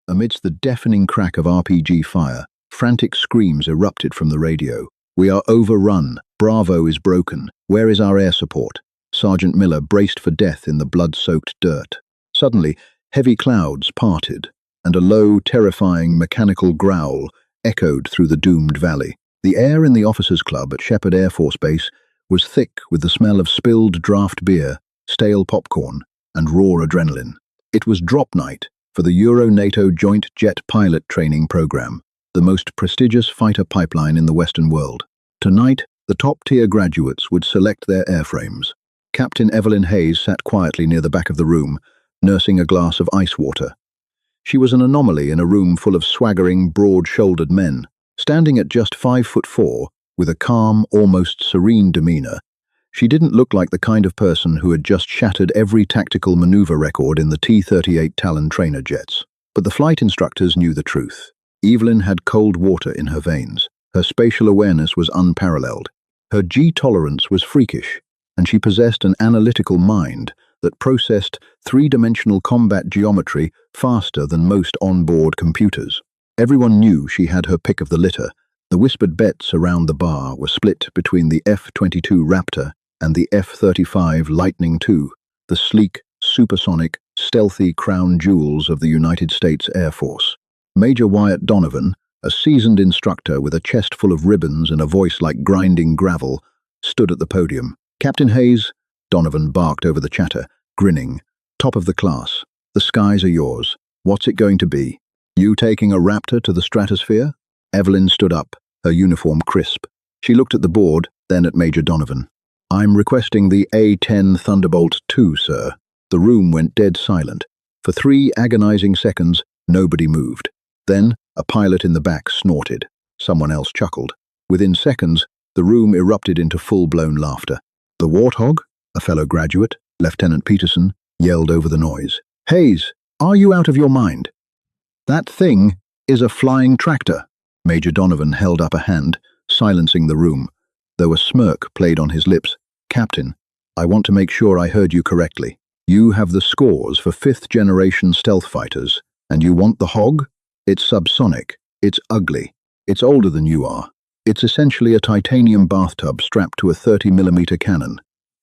Amidst the deafening crack of RPG fire, frantic screams erupted from the radio. "We are overrun. Bravo is broken. Where is our air support?" Sergeant Miller braced for death in the blood-soaked dirt. Suddenly, heavy clouds parted, and a low, terrifying mechanical growl echoed through the doomed valley. The air in the officers' club at Shepherd Air Force Base was thick with the smell of spilled draft beer, stale popcorn, and raw adrenaline. It was drop night for the Euro-NATO Joint Jet Pilot Training Program, the most prestigious fighter pipeline in the Western world. Tonight, the top-tier graduates would select their airframes. Captain Evelyn Hayes sat quietly near the back of the room, nursing a glass of ice water. She was an anomaly in a room full of swaggering, broad-shouldered men. Standing at just 5'4", with a calm, almost serene demeanor, she didn't look like the kind of person who had just shattered every tactical maneuver record in the T-38 Talon trainer jets. But the flight instructors knew the truth. Evelyn had cold water in her veins. Her spatial awareness was unparalleled. Her G-tolerance was freakish, and she possessed an analytical mind that processed three-dimensional combat geometry faster than most on-board computers. Everyone knew she had her pick of the litter. The whispered bets around the bar were split between the F-22 Raptor and the F-35 Lightning II, the sleek, supersonic, stealthy crown jewels of the United States Air Force. Major Wyatt Donovan, a seasoned instructor with a chest full of ribbons and a voice like grinding gravel, stood at the podium. "Captain Hayes," Donovan barked over the chatter, grinning. "Top of the class. The skies are yours. What's it going to be? You taking a Raptor to the stratosphere?" Evelyn stood up, her uniform crisp. She looked at the board, then at Major Donovan. "I'm requesting the A-10 Thunderbolt II, sir." The room went dead silent. For 3 agonizing seconds, nobody moved. Then, a pilot in the back snorted. Someone else chuckled. Within seconds, the room erupted into full-blown laughter. "The Warthog," a fellow graduate, Lieutenant Peterson, yelled over the noise. "Hayes, are you out of your mind? That thing is a flying tractor." Major Donovan held up a hand, silencing the room, though a smirk played on his lips. "Captain, I want to make sure I heard you correctly. You have the scores for 5th-generation stealth fighters, and you want the Hog? It's subsonic. It's ugly. It's older than you are. It's essentially a titanium bathtub strapped to a 30mm cannon.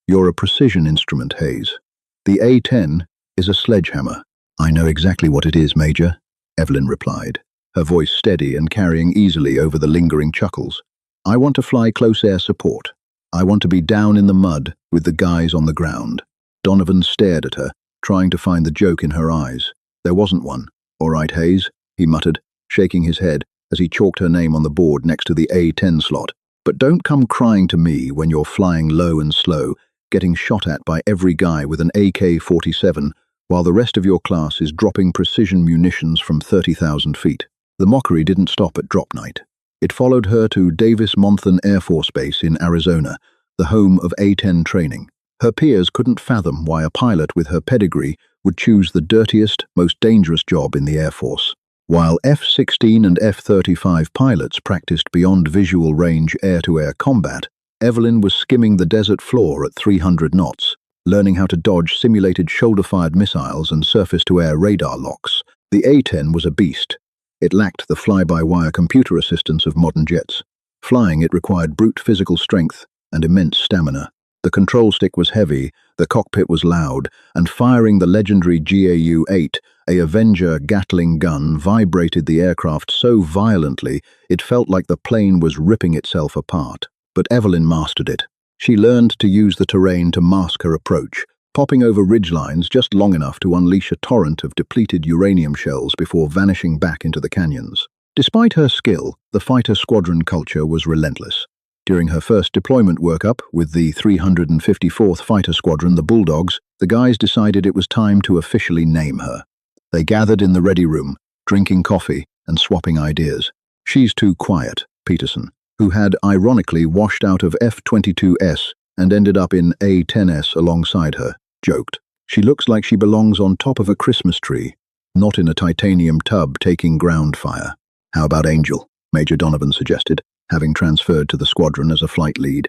You're a precision instrument, Hayes. The A-10 is a sledgehammer." "I know exactly what it is, Major," Evelyn replied, her voice steady and carrying easily over the lingering chuckles. "I want to fly close air support. I want to be down in the mud with the guys on the ground." Donovan stared at her, trying to find the joke in her eyes. There wasn't one. "All right, Hayes," he muttered, shaking his head as he chalked her name on the board next to the A-10 slot. "But don't come crying to me when you're flying low and slow, getting shot at by every guy with an AK-47, while the rest of your class is dropping precision munitions from 30,000 feet. The mockery didn't stop at drop night. It followed her to Davis-Monthan Air Force Base in Arizona, the home of A-10 training. Her peers couldn't fathom why a pilot with her pedigree would choose the dirtiest, most dangerous job in the Air Force. While F-16 and F-35 pilots practiced beyond visual range air-to-air combat, Evelyn was skimming the desert floor at 300 knots, learning how to dodge simulated shoulder-fired missiles and surface-to-air radar locks. The A-10 was a beast. It lacked the fly-by-wire computer assistance of modern jets. Flying it required brute physical strength and immense stamina. The control stick was heavy, the cockpit was loud, and firing the legendary GAU-8, a Avenger Gatling gun, vibrated the aircraft so violently it felt like the plane was ripping itself apart. But Evelyn mastered it. She learned to use the terrain to mask her approach, popping over ridgelines just long enough to unleash a torrent of depleted uranium shells before vanishing back into the canyons. Despite her skill, the fighter squadron culture was relentless. During her first deployment workup with the 354th Fighter Squadron, the Bulldogs, the guys decided it was time to officially name her. They gathered in the ready room, drinking coffee and swapping ideas. "She's too quiet," Peterson, who had ironically washed out of F-22S and ended up in A-10S alongside her, joked. "She looks like she belongs on top of a Christmas tree, not in a titanium tub taking ground fire." "How about Angel?" Major Donovan suggested, having transferred to the squadron as a flight lead.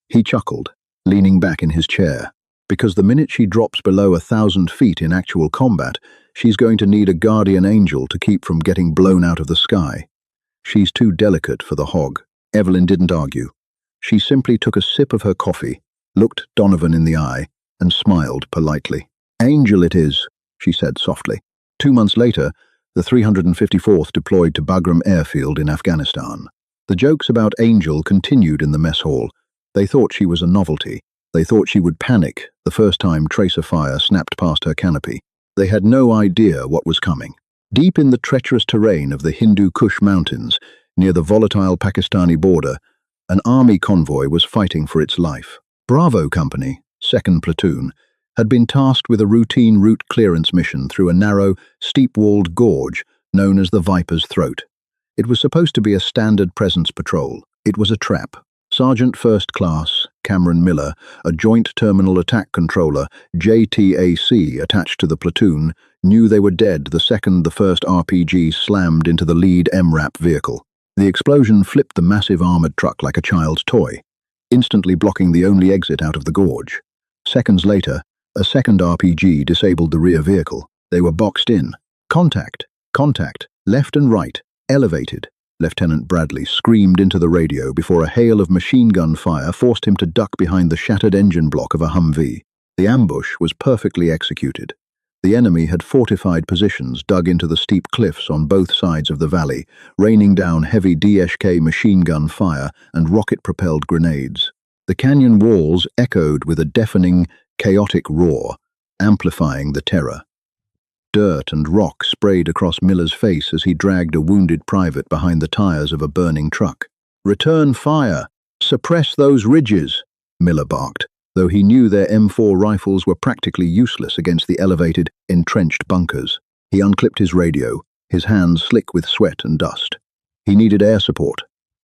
He chuckled, leaning back in his chair. because the minute she drops below 1,000 feet in actual combat, she's going to need a guardian angel to keep from getting blown out of the sky. She's too delicate for the hog. Evelyn didn't argue. She simply took a sip of her coffee, looked Donovan in the eye, and smiled politely. "Angel it is," she said softly. 2 months later, the 354th deployed to Bagram airfield in Afghanistan. The jokes about Angel continued in the mess hall. They thought she was a novelty. They thought she would panic the first time tracer fire snapped past her canopy. They had no idea what was coming. Deep in the treacherous terrain of the Hindu Kush Mountains, near the volatile Pakistani border, an army convoy was fighting for its life. Bravo Company, 2nd Platoon, had been tasked with a routine route clearance mission through a narrow, steep-walled gorge known as the Viper's Throat. It was supposed to be a standard presence patrol. It was a trap. Sergeant First Class Cameron Miller, a Joint Terminal Attack Controller, JTAC, attached to the platoon, knew they were dead the second the first RPG slammed into the lead MRAP vehicle. The explosion flipped the massive armored truck like a child's toy, instantly blocking the only exit out of the gorge. Seconds later, a second RPG disabled the rear vehicle. They were boxed in. "Contact! Contact! Left and right! Elevated!" Lieutenant Bradley screamed into the radio before a hail of machine gun fire forced him to duck behind the shattered engine block of a Humvee. The ambush was perfectly executed. The enemy had fortified positions dug into the steep cliffs on both sides of the valley, raining down heavy DSK machine gun fire and rocket-propelled grenades. The canyon walls echoed with a deafening, chaotic roar, amplifying the terror. Dirt and rock sprayed across Miller's face as he dragged a wounded private behind the tires of a burning truck. "Return fire! Suppress those ridges!" Miller barked, though he knew their M4 rifles were practically useless against the elevated, entrenched bunkers. He unclipped his radio, his hands slick with sweat and dust. He needed air support,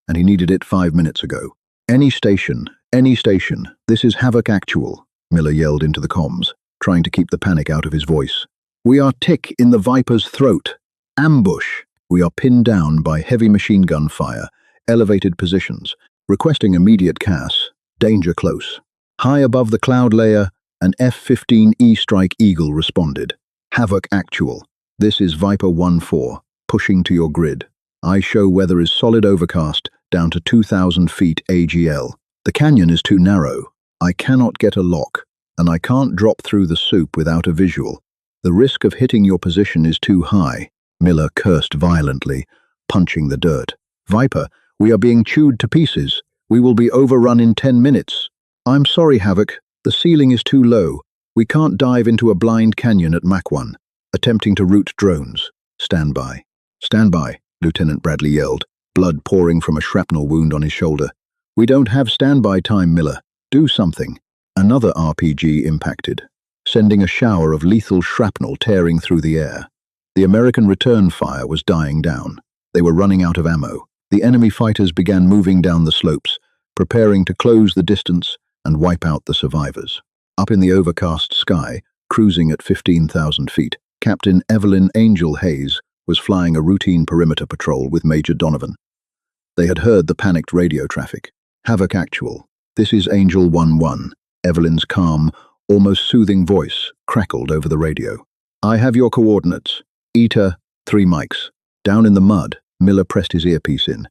and he needed it 5 minutes ago. Any station, this is Havoc Actual," Miller yelled into the comms, trying to keep the panic out of his voice. "We are tick in the Viper's throat. Ambush. We are pinned down by heavy machine gun fire, elevated positions, requesting immediate CAS, danger close." High above the cloud layer, an F-15E Strike Eagle responded. "Havoc Actual. This is Viper 1-4, pushing to your grid. I show weather is solid overcast, down to 2,000 feet AGL. The canyon is too narrow. I cannot get a lock, and I can't drop through the soup without a visual. The risk of hitting your position is too high." Miller cursed violently, punching the dirt. "Viper, we are being chewed to pieces. We will be overrun in 10 minutes. I'm sorry, Havoc. The ceiling is too low. We can't dive into a blind canyon at Mach 1. Attempting to route drones. Stand by." "Stand by," Lieutenant Bradley yelled, blood pouring from a shrapnel wound on his shoulder. "We don't have standby time, Miller. Do something." Another RPG impacted, sending a shower of lethal shrapnel tearing through the air. The American return fire was dying down. They were running out of ammo. The enemy fighters began moving down the slopes, preparing to close the distance and wipe out the survivors. Up in the overcast sky, cruising at 15,000 feet, Captain Evelyn Angel Hayes was flying a routine perimeter patrol with Major Donovan. They had heard the panicked radio traffic. "Havoc Actual. This is Angel 1-1. Evelyn's calm, almost soothing voice crackled over the radio. "I have your coordinates. ETA, 3 mics. Down in the mud." Miller pressed his earpiece in.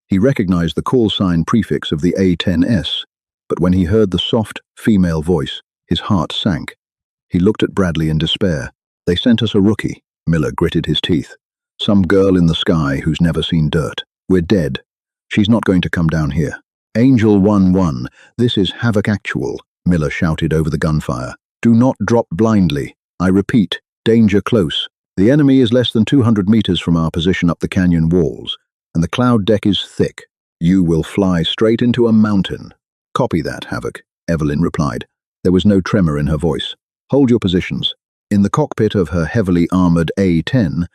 He recognized the call sign prefix of the A-10S, but when he heard the soft, female voice, his heart sank. He looked at Bradley in despair. "They sent us a rookie." Miller gritted his teeth. "Some girl in the sky who's never seen dirt. We're dead. She's not going to come down here." "Angel 1-1, this is Havoc Actual," Miller shouted over the gunfire. "Do not drop blindly. I repeat, danger close. The enemy is less than 200 meters from our position up the canyon walls, and the cloud deck is thick. You will fly straight into a mountain." "Copy that, Havoc," Evelyn replied. There was no tremor in her voice. "Hold your positions." In the cockpit of her heavily armored A-10,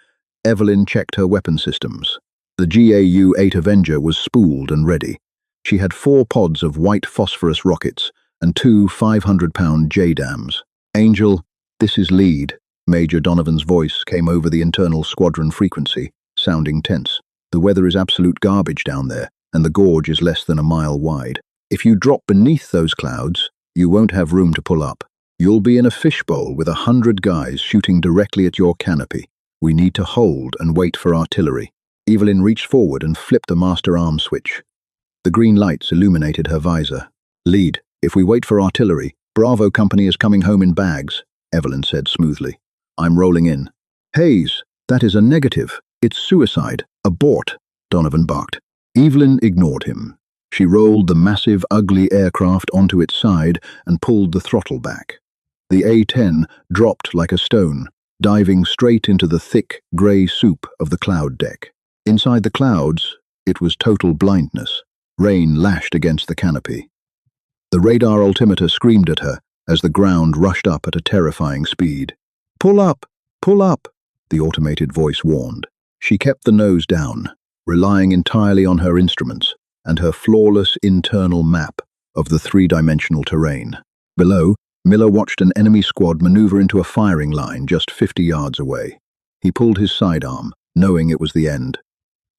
Evelyn checked her weapon systems. The GAU-8 Avenger was spooled and ready. She had 4 pods of white phosphorus rockets and 2 500-pound JDAMs. "Angel, this is lead." Major Donovan's voice came over the internal squadron frequency, sounding tense. "The weather is absolute garbage down there, and the gorge is less than a mile wide. If you drop beneath those clouds, you won't have room to pull up. You'll be in a fishbowl with 100 guys shooting directly at your canopy. We need to hold and wait for artillery. Evelyn reached forward and flipped the master arm switch. The green lights illuminated her visor. Lead, if we wait for artillery, Bravo Company is coming home in bags, Evelyn said smoothly. I'm rolling in. Hayes, that is a negative. It's suicide. Abort, Donovan barked. Evelyn ignored him. She rolled the massive, ugly aircraft onto its side and pulled the throttle back. The A-10 dropped like a stone, diving straight into the thick, grey soup of the cloud deck. Inside the clouds, it was total blindness. Rain lashed against the canopy. The radar altimeter screamed at her as the ground rushed up at a terrifying speed. Pull up! Pull up! The automated voice warned. She kept the nose down, relying entirely on her instruments and her flawless internal map of the three-dimensional terrain. Below, Miller watched an enemy squad maneuver into a firing line just 50 yards away. He pulled his sidearm, knowing it was the end.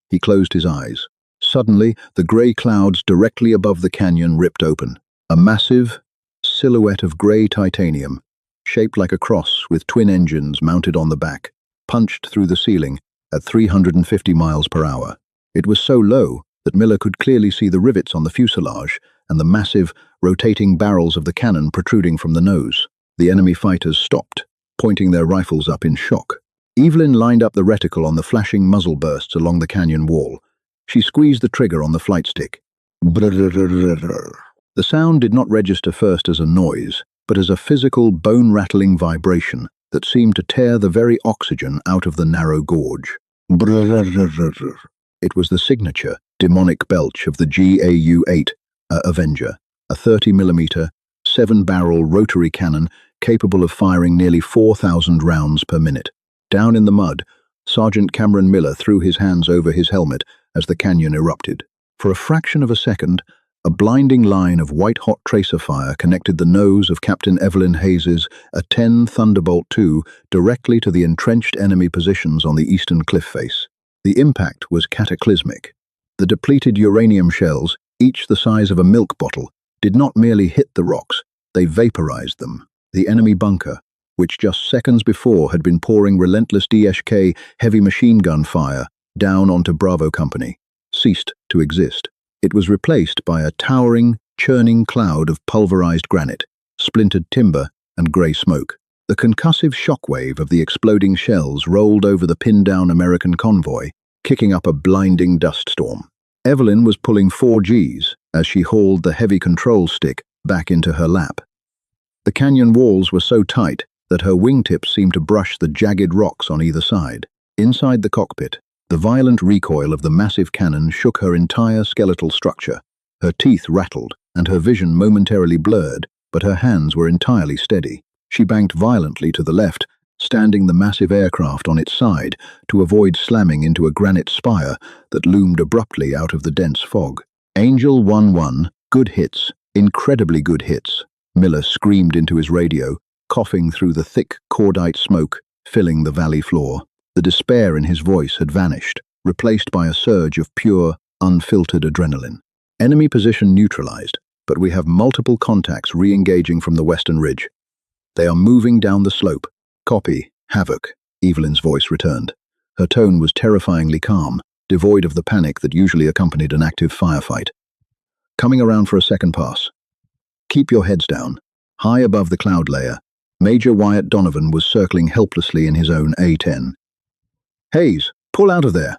He closed his eyes. Suddenly, the grey clouds directly above the canyon ripped open. A massive silhouette of grey titanium, shaped like a cross with twin engines mounted on the back, punched through the ceiling at 350 miles per hour. It was so low that Miller could clearly see the rivets on the fuselage and the massive, rotating barrels of the cannon protruding from the nose. The enemy fighters stopped, pointing their rifles up in shock. Evelyn lined up the reticle on the flashing muzzle bursts along the canyon wall. She squeezed the trigger on the flight stick. The sound did not register first as a noise, but as a physical, bone-rattling vibration that seemed to tear the very oxygen out of the narrow gorge. It was the signature, demonic belch of the GAU-8 Avenger, a 30mm, 7-barrel rotary cannon capable of firing nearly 4,000 rounds per minute. Down in the mud, Sergeant Cameron Miller threw his hands over his helmet as the canyon erupted. For a fraction of a second, a blinding line of white-hot tracer fire connected the nose of Captain Evelyn Hayes's A-10 Thunderbolt II directly to the entrenched enemy positions on the eastern cliff face. The impact was cataclysmic. The depleted uranium shells, each the size of a milk bottle, did not merely hit the rocks, they vaporized them. The enemy bunker, which just seconds before had been pouring relentless DSK heavy machine gun fire down onto Bravo Company, ceased to exist. It was replaced by a towering, churning cloud of pulverized granite, splintered timber, and grey smoke. The concussive shockwave of the exploding shells rolled over the pinned-down American convoy, kicking up a blinding dust storm. Evelyn was pulling 4 Gs as she hauled the heavy control stick back into her lap. The canyon walls were so tight that her wingtips seemed to brush the jagged rocks on either side. Inside the cockpit, the violent recoil of the massive cannon shook her entire skeletal structure. Her teeth rattled, and her vision momentarily blurred, but her hands were entirely steady. She banked violently to the left, standing the massive aircraft on its side to avoid slamming into a granite spire that loomed abruptly out of the dense fog. Angel 1-1, good hits, incredibly good hits, Miller screamed into his radio, coughing through the thick cordite smoke filling the valley floor. The despair in his voice had vanished, replaced by a surge of pure, unfiltered adrenaline. Enemy position neutralized, but we have multiple contacts re-engaging from the western ridge. They are moving down the slope. Copy, Havoc, Evelyn's voice returned. Her tone was terrifyingly calm, devoid of the panic that usually accompanied an active firefight. Coming around for a second pass. Keep your heads down. High above the cloud layer, Major Wyatt Donovan was circling helplessly in his own A-10. Hayes, pull out of there!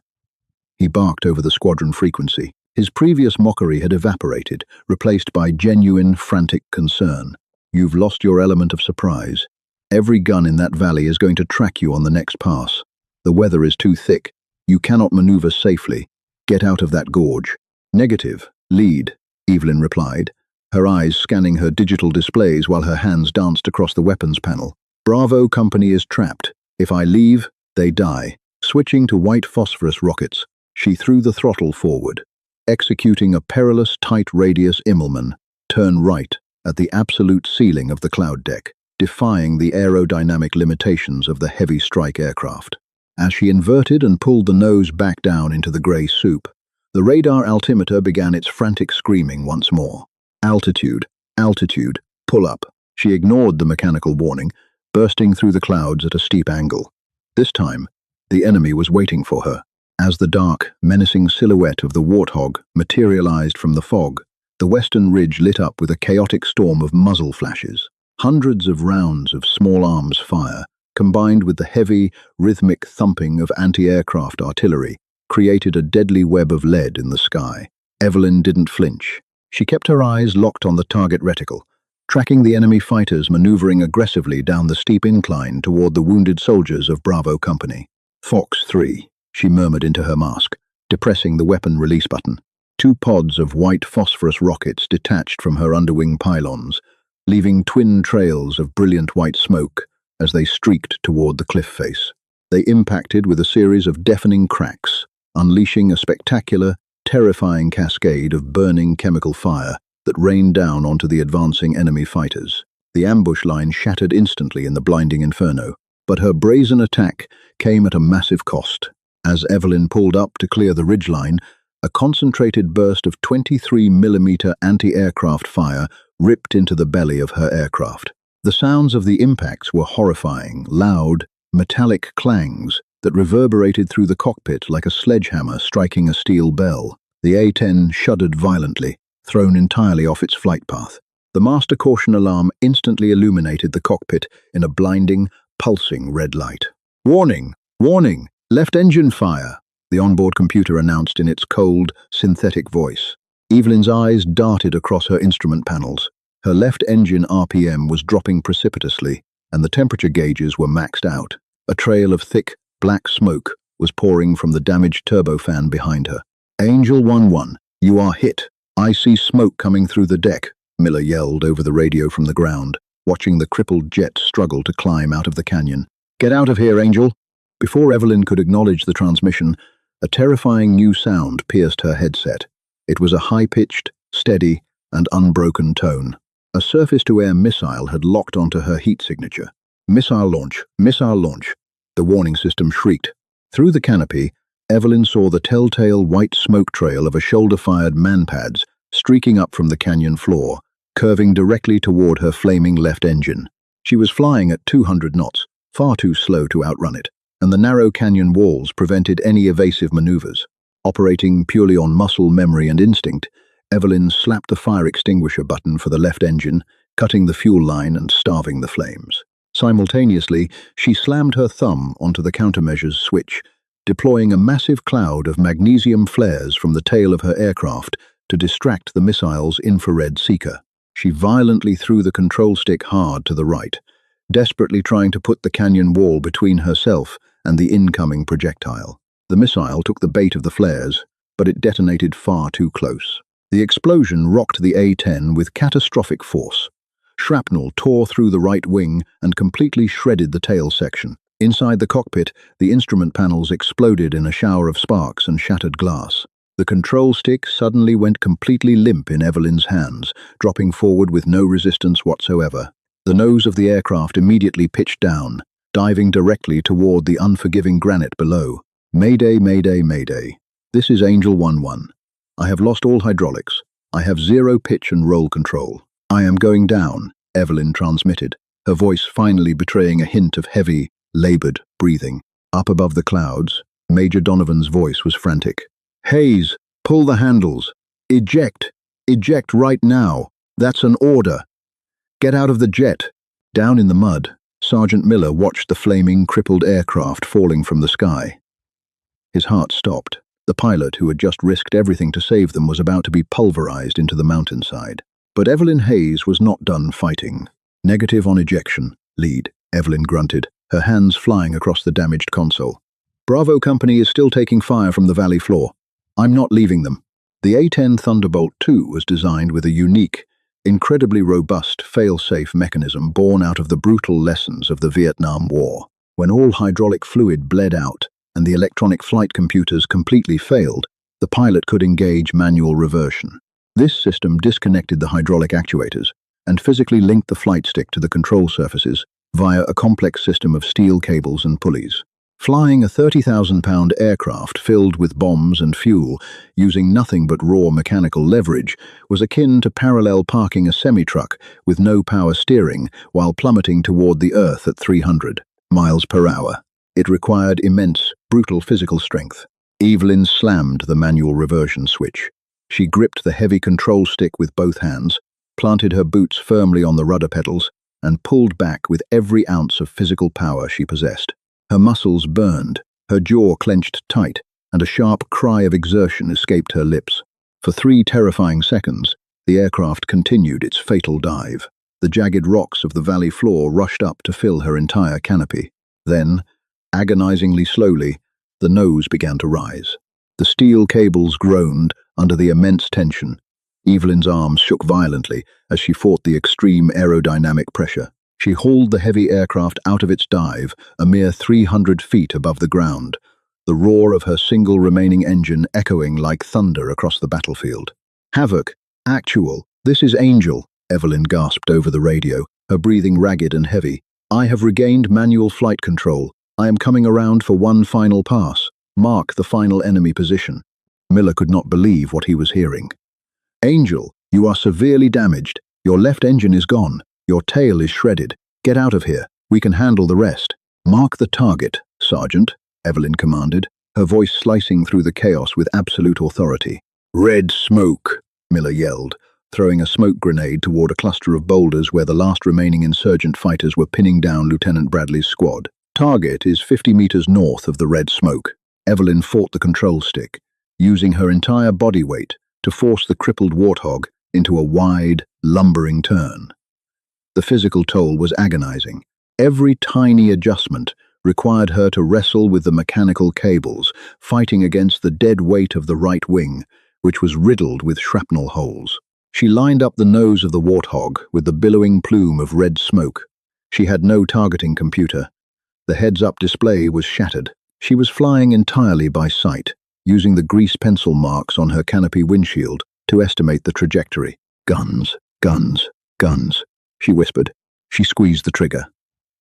He barked over the squadron frequency. His previous mockery had evaporated, replaced by genuine, frantic concern. You've lost your element of surprise. Every gun in that valley is going to track you on the next pass. The weather is too thick. You cannot maneuver safely. Get out of that gorge. Negative. Lead, Evelyn replied, her eyes scanning her digital displays while her hands danced across the weapons panel. Bravo Company is trapped. If I leave, they die. Switching to white phosphorus rockets, she threw the throttle forward. Executing a perilous tight radius Immelmann, turn right at the absolute ceiling of the cloud deck, defying the aerodynamic limitations of the heavy strike aircraft. As she inverted and pulled the nose back down into the grey soup, the radar altimeter began its frantic screaming once more. Altitude, altitude, pull up, She ignored the mechanical warning, bursting through the clouds at a steep angle. This time, the enemy was waiting for her. As the dark, menacing silhouette of the warthog materialized from the fog, the western ridge lit up with a chaotic storm of muzzle flashes. Hundreds of rounds of small arms fire, combined with the heavy, rhythmic thumping of anti-aircraft artillery, created a deadly web of lead in the sky. Evelyn didn't flinch. She kept her eyes locked on the target reticle, tracking the enemy fighters maneuvering aggressively down the steep incline toward the wounded soldiers of Bravo Company. Fox 3, she murmured into her mask, depressing the weapon release button. Two pods of white phosphorus rockets detached from her underwing pylons, leaving twin trails of brilliant white smoke as they streaked toward the cliff face. They impacted with a series of deafening cracks, unleashing a spectacular, terrifying cascade of burning chemical fire that rained down onto the advancing enemy fighters. The ambush line shattered instantly in the blinding inferno, but her brazen attack came at a massive cost. As Evelyn pulled up to clear the ridgeline, a concentrated burst of 23mm anti-aircraft fire ripped into the belly of her aircraft. The sounds of the impacts were horrifying, loud, metallic clangs that reverberated through the cockpit like a sledgehammer striking a steel bell. The A-10 shuddered violently, thrown entirely off its flight path. The master caution alarm instantly illuminated the cockpit in a blinding, pulsing red light. "Warning! Warning! Left engine fire!" the onboard computer announced in its cold, synthetic voice. Evelyn's eyes darted across her instrument panels. Her left engine RPM was dropping precipitously, and the temperature gauges were maxed out. A trail of thick, black smoke was pouring from the damaged turbofan behind her. "Angel 1-1, you are hit. I see smoke coming through the deck," Miller yelled over the radio from the ground, watching the crippled jet struggle to climb out of the canyon. "Get out of here, Angel." Before Evelyn could acknowledge the transmission, a terrifying new sound pierced her headset. It was a high-pitched, steady, and unbroken tone. A surface-to-air missile had locked onto her heat signature. "Missile launch, missile launch," the warning system shrieked. Through the canopy, Evelyn saw the telltale white smoke trail of a shoulder-fired manpads streaking up from the canyon floor, curving directly toward her flaming left engine. She was flying at 200 knots, far too slow to outrun it, and the narrow canyon walls prevented any evasive maneuvers. Operating purely on muscle memory and instinct, Evelyn slapped the fire extinguisher button for the left engine, cutting the fuel line and starving the flames. Simultaneously, she slammed her thumb onto the countermeasures switch, deploying a massive cloud of magnesium flares from the tail of her aircraft to distract the missile's infrared seeker. She violently threw the control stick hard to the right, desperately trying to put the canyon wall between herself and the incoming projectile. The missile took the bait of the flares, but it detonated far too close. The explosion rocked the A-10 with catastrophic force. Shrapnel tore through the right wing and completely shredded the tail section. Inside the cockpit, the instrument panels exploded in a shower of sparks and shattered glass. The control stick suddenly went completely limp in Evelyn's hands, dropping forward with no resistance whatsoever. The nose of the aircraft immediately pitched down, diving directly toward the unforgiving granite below. "Mayday, mayday, mayday. This is Angel 1-1. I have lost all hydraulics. I have zero pitch and roll control. I am going down," Evelyn transmitted, her voice finally betraying a hint of heavy, labored breathing. Up above the clouds, Major Donovan's voice was frantic. "Hayes, pull the handles. Eject. Eject right now. That's an order. Get out of the jet." Down in the mud, Sergeant Miller watched the flaming, crippled aircraft falling from the sky. His heart stopped. The pilot, who had just risked everything to save them, was about to be pulverized into the mountainside. But Evelyn Hayes was not done fighting. "Negative on ejection. Lead," Evelyn grunted, her hands flying across the damaged console. "Bravo Company is still taking fire from the valley floor. I'm not leaving them." The A-10 Thunderbolt II was designed with a unique, incredibly robust, fail-safe mechanism born out of the brutal lessons of the Vietnam War. When all hydraulic fluid bled out and the electronic flight computers completely failed, the pilot could engage manual reversion. This system disconnected the hydraulic actuators and physically linked the flight stick to the control surfaces via a complex system of steel cables and pulleys. Flying a 30,000-pound aircraft filled with bombs and fuel, using nothing but raw mechanical leverage, was akin to parallel parking a semi-truck with no power steering while plummeting toward the Earth at 300 miles per hour. It required immense, brutal physical strength. Evelyn slammed the manual reversion switch. She gripped the heavy control stick with both hands, planted her boots firmly on the rudder pedals, and pulled back with every ounce of physical power she possessed. Her muscles burned, her jaw clenched tight, and a sharp cry of exertion escaped her lips. For 3 terrifying seconds, the aircraft continued its fatal dive. The jagged rocks of the valley floor rushed up to fill her entire canopy. Then, agonizingly slowly, the nose began to rise. The steel cables groaned under the immense tension. Evelyn's arms shook violently as she fought the extreme aerodynamic pressure. She hauled the heavy aircraft out of its dive, a mere 300 feet above the ground, the roar of her single remaining engine echoing like thunder across the battlefield. "Havoc, actual, this is Angel," Evelyn gasped over the radio, her breathing ragged and heavy. "I have regained manual flight control. I am coming around for one final pass. Mark the final enemy position." Miller could not believe what he was hearing. "Angel, you are severely damaged. Your left engine is gone. Your tail is shredded. Get out of here. We can handle the rest." "Mark the target, Sergeant," Evelyn commanded, her voice slicing through the chaos with absolute authority. "Red smoke," Miller yelled, throwing a smoke grenade toward a cluster of boulders where the last remaining insurgent fighters were pinning down Lieutenant Bradley's squad. "Target is 50 meters north of the red smoke." Evelyn fought the control stick, using her entire body weight to force the crippled warthog into a wide, lumbering turn. The physical toll was agonizing. Every tiny adjustment required her to wrestle with the mechanical cables, fighting against the dead weight of the right wing, which was riddled with shrapnel holes. She lined up the nose of the warthog with the billowing plume of red smoke. She had no targeting computer. The heads-up display was shattered. She was flying entirely by sight, using the grease pencil marks on her canopy windshield to estimate the trajectory. "Guns, guns, guns," she whispered. She squeezed the trigger.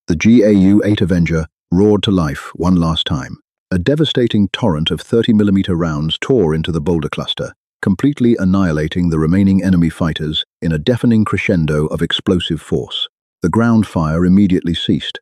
The GAU-8 Avenger roared to life one last time. A devastating torrent of 30mm rounds tore into the boulder cluster, completely annihilating the remaining enemy fighters in a deafening crescendo of explosive force. The ground fire immediately ceased.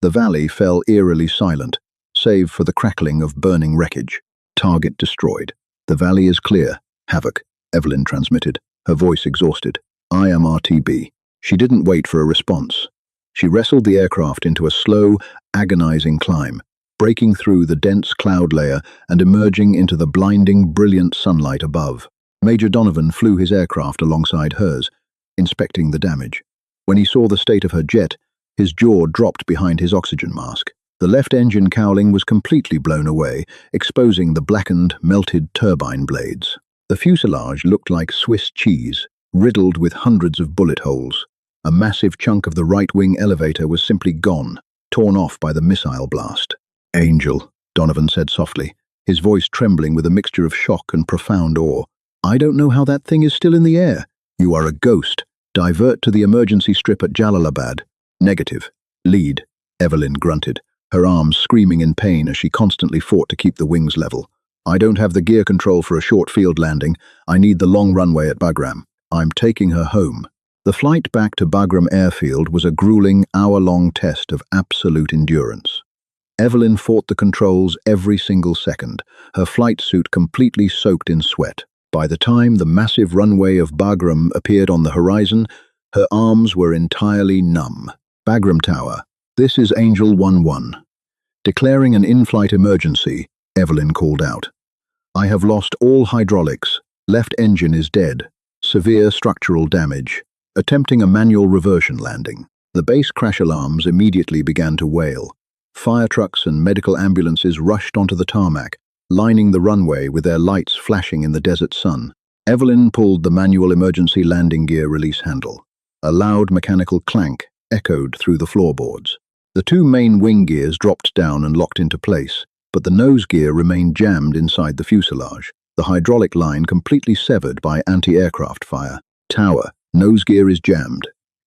The valley fell eerily silent, save for the crackling of burning wreckage. "Target destroyed. The valley is clear. Havoc," Evelyn transmitted, her voice exhausted. "I am RTB." She didn't wait for a response. She wrestled the aircraft into a slow, agonizing climb, breaking through the dense cloud layer and emerging into the blinding, brilliant sunlight above. Major Donovan flew his aircraft alongside hers, inspecting the damage. When he saw the state of her jet, his jaw dropped behind his oxygen mask. The left engine cowling was completely blown away, exposing the blackened, melted turbine blades. The fuselage looked like Swiss cheese, riddled with hundreds of bullet holes. A massive chunk of the right-wing elevator was simply gone, torn off by the missile blast. "Angel," Donovan said softly, his voice trembling with a mixture of shock and profound awe. "I don't know how that thing is still in the air. You are a ghost. Divert to the emergency strip at Jalalabad." "Negative. Lead," Evelyn grunted, her arms screaming in pain as she constantly fought to keep the wings level. "I don't have the gear control for a short field landing. I need the long runway at Bagram. I'm taking her home." The flight back to Bagram Airfield was a grueling, hour-long test of absolute endurance. Evelyn fought the controls every single second, her flight suit completely soaked in sweat. By the time the massive runway of Bagram appeared on the horizon, her arms were entirely numb. "Bagram Tower, this is Angel 1-1. Declaring an in-flight emergency," Evelyn called out. "I have lost all hydraulics. Left engine is dead. Severe structural damage. Attempting a manual reversion landing." The base crash alarms immediately began to wail. Fire trucks and medical ambulances rushed onto the tarmac, lining the runway with their lights flashing in the desert sun. Evelyn pulled the manual emergency landing gear release handle. A loud mechanical clank echoed through the floorboards. The 2 main wing gears dropped down and locked into place, but the nose gear remained jammed inside the fuselage, the hydraulic line completely severed by anti-aircraft fire. "Tower, nose gear is jammed.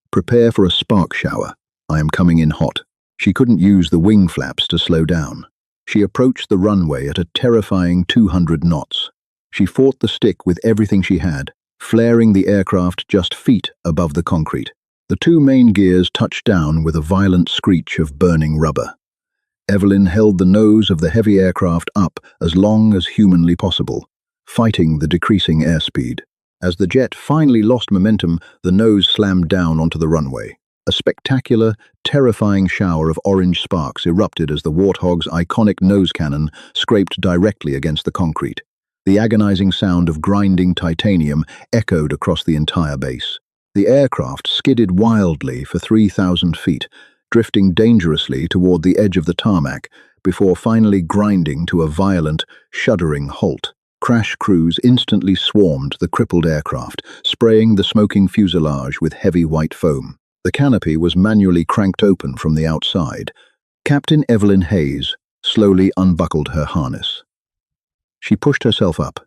Prepare for a spark shower. I am coming in hot." She couldn't use the wing flaps to slow down. She approached the runway at a terrifying 200 knots. She fought the stick with everything she had, flaring the aircraft just feet above the concrete. The two main gears touched down with a violent screech of burning rubber. Evelyn held the nose of the heavy aircraft up as long as humanly possible, fighting the decreasing airspeed. As the jet finally lost momentum, the nose slammed down onto the runway. A spectacular, terrifying shower of orange sparks erupted as the Warthog's iconic nose cannon scraped directly against the concrete. The agonizing sound of grinding titanium echoed across the entire base. The aircraft skidded wildly for 3,000 feet, drifting dangerously toward the edge of the tarmac before finally grinding to a violent, shuddering halt. Crash crews instantly swarmed the crippled aircraft, spraying the smoking fuselage with heavy white foam. The canopy was manually cranked open from the outside. Captain Evelyn Hayes slowly unbuckled her harness. She pushed herself up,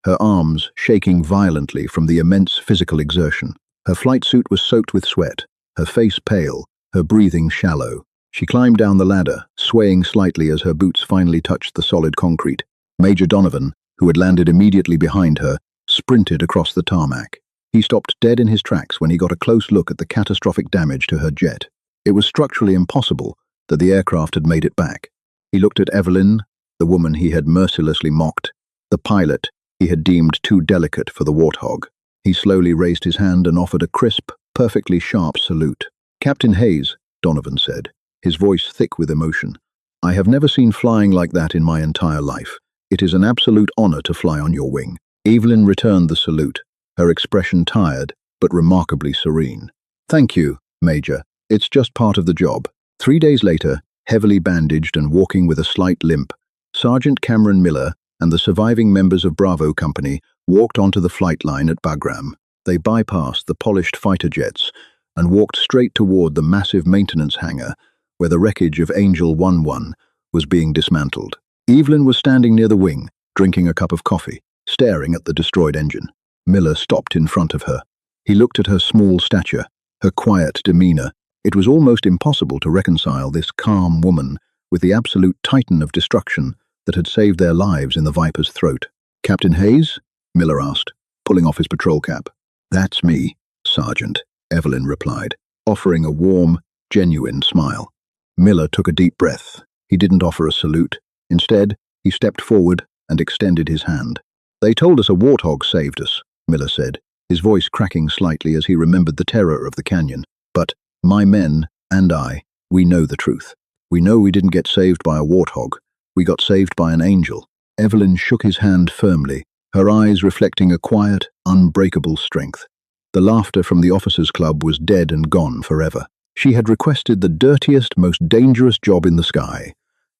her arms shaking violently from the immense physical exertion. Her flight suit was soaked with sweat, her face pale, her breathing shallow. She climbed down the ladder, swaying slightly as her boots finally touched the solid concrete. Major Donovan, who had landed immediately behind her, sprinted across the tarmac. He stopped dead in his tracks when he got a close look at the catastrophic damage to her jet. It was structurally impossible that the aircraft had made it back. He looked at Evelyn, the woman he had mercilessly mocked, the pilot he had deemed too delicate for the Warthog. He slowly raised his hand and offered a crisp, perfectly sharp salute. "Captain Hayes," Donovan said, his voice thick with emotion, "I have never seen flying like that in my entire life. It is an absolute honor to fly on your wing." Evelyn returned the salute, her expression tired, but remarkably serene. "Thank you, Major. It's just part of the job." 3 days later, heavily bandaged and walking with a slight limp, Sergeant Cameron Miller and the surviving members of Bravo Company walked onto the flight line at Bagram. They bypassed the polished fighter jets and walked straight toward the massive maintenance hangar where the wreckage of Angel 11 was being dismantled. Evelyn was standing near the wing, drinking a cup of coffee, staring at the destroyed engine. Miller stopped in front of her. He looked at her small stature, her quiet demeanor. It was almost impossible to reconcile this calm woman with the absolute titan of destruction that had saved their lives in the Viper's throat. "Captain Hayes?" Miller asked, pulling off his patrol cap. "That's me, Sergeant," Evelyn replied, offering a warm, genuine smile. Miller took a deep breath. He didn't offer a salute. Instead, he stepped forward and extended his hand. "They told us a Warthog saved us," Miller said, his voice cracking slightly as he remembered the terror of the canyon. "But my men and I, we know the truth. We know we didn't get saved by a Warthog. We got saved by an angel." Evelyn shook his hand firmly, her eyes reflecting a quiet, unbreakable strength. The laughter from the officers' club was dead and gone forever. She had requested the dirtiest, most dangerous job in the sky,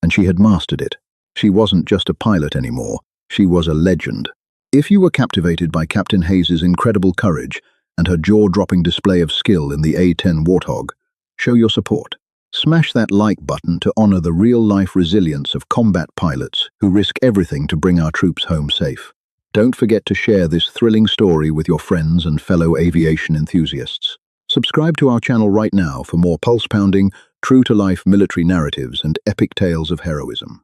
and she had mastered it. She wasn't just a pilot anymore. She was a legend. If you were captivated by Captain Hayes' incredible courage and her jaw-dropping display of skill in the A-10 Warthog, show your support. Smash that like button to honor the real-life resilience of combat pilots who risk everything to bring our troops home safe. Don't forget to share this thrilling story with your friends and fellow aviation enthusiasts. Subscribe to our channel right now for more pulse-pounding, true-to-life military narratives and epic tales of heroism.